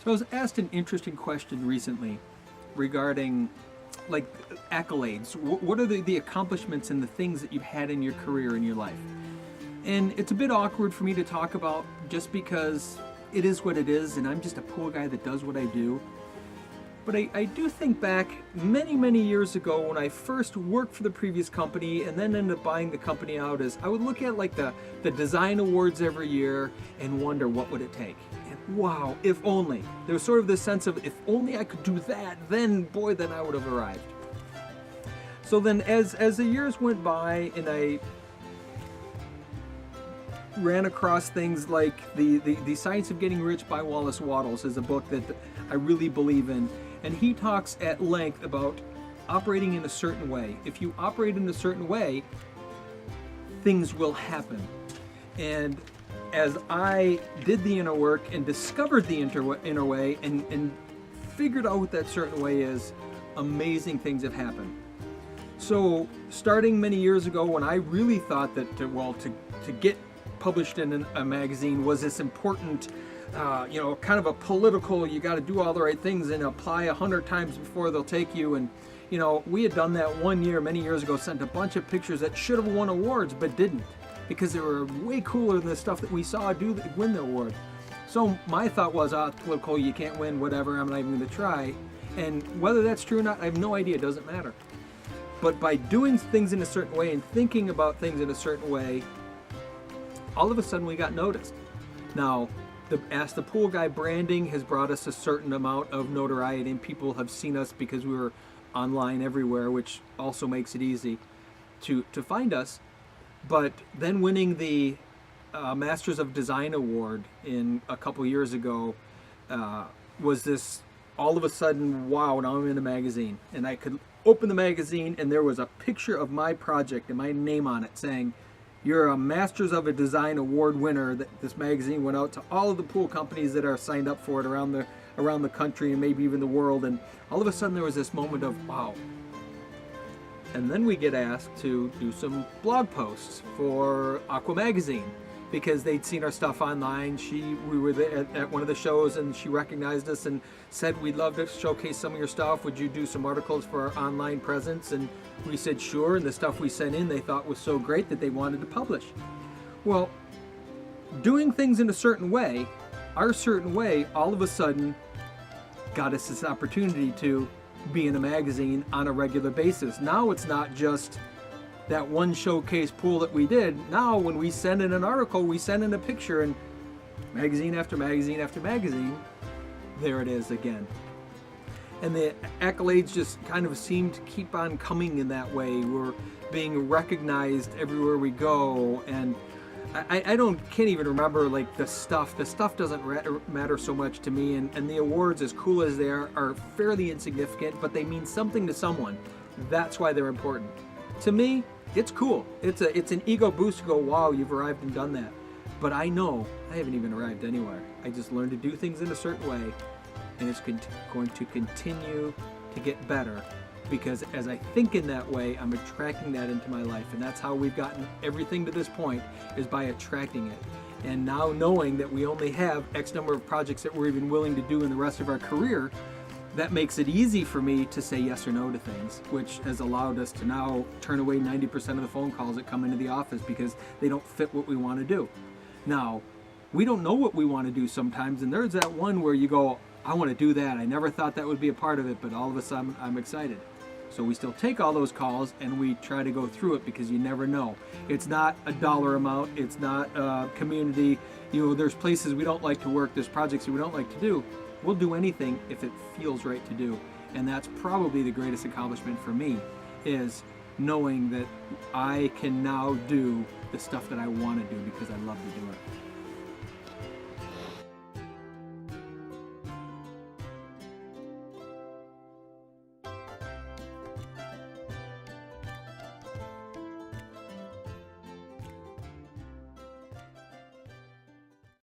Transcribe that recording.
So I was asked an interesting question recently regarding like accolades. What are the accomplishments and the things that you've had in your career, in your life? And it's a bit awkward for me to talk about just because it is what it is and I'm just a pool guy that does what I do. But I do think back many years ago when I first worked for the previous company and then ended up buying the company out, is I would look at like the design awards every year and wonder what would it take. And wow, if only. There was sort of this sense of if only I could do that, then boy, then I would have arrived. So then as the years went by and I ran across things like the Science of Getting Rich by Wallace Wattles is a book that I really believe in. And he talks at length about operating in a certain way. If you operate in a certain way, things will happen. And as I did the inner work and discovered the inner way and figured out what that certain way is, amazing things have happened. So starting many years ago when I really thought that to get published in a magazine was this important kind of a political, you got to do all the right things and apply 100 times before they'll take you. And, we had done that one year, many years ago, sent a bunch of pictures that should have won awards but didn't because they were way cooler than the stuff that we saw win the award. So my thought was, it's political, you can't win, whatever, I'm not even going to try. And whether that's true or not, I have no idea, it doesn't matter. But by doing things in a certain way and thinking about things in a certain way, all of a sudden we got noticed. Now, the Ask the Pool Guy branding has brought us a certain amount of notoriety, and people have seen us because we were online everywhere, which also makes it easy to find us. But then winning the Masters of Design Award in a couple years ago was this all of a sudden, wow, now I'm in a magazine. And I could open the magazine and there was a picture of my project and my name on it saying, "You're a Masters of a Design Award winner." That this magazine went out to all of the pool companies that are signed up for it around the country and maybe even the world. And all of a sudden there was this moment of wow. And then we get asked to do some blog posts for Aqua Magazine because they'd seen our stuff online. We were there at one of the shows and she recognized us and said, "We'd love to showcase some of your stuff. Would you do some articles for our online presence?" And we said sure, and the stuff we sent in they thought was so great that they wanted to publish. Well, doing things in a certain way, our certain way, all of a sudden got us this opportunity to be in a magazine on a regular basis. Now it's not just that one showcase pool that we did. Now when we send in an article, we send in a picture, and magazine after magazine after magazine, there it is again. And the accolades just kind of seem to keep on coming in that way. We're being recognized everywhere we go, and I can't even remember like the stuff. The stuff doesn't matter so much to me, and the awards, as cool as they are fairly insignificant, but they mean something to someone. That's why they're important. To me, it's cool. It's an ego boost to go, wow, you've arrived and done that. But I know I haven't even arrived anywhere. I just learned to do things in a certain way, and it's going to continue to get better because as I think in that way, I'm attracting that into my life. And that's how we've gotten everything to this point, is by attracting it. And now knowing that we only have X number of projects that we're even willing to do in the rest of our career, that makes it easy for me to say yes or no to things, which has allowed us to now turn away 90% of the phone calls that come into the office because they don't fit what we want to do. Now, we don't know what we want to do sometimes, and there's that one where you go, I want to do that. I never thought that would be a part of it, but all of a sudden I'm excited. So we still take all those calls and we try to go through it because you never know. It's not a dollar amount. It's not a community. There's places we don't like to work. There's projects that we don't like to do. We'll do anything if it feels right to do. And that's probably the greatest accomplishment for me, is knowing that I can now do the stuff that I want to do because I love to do it.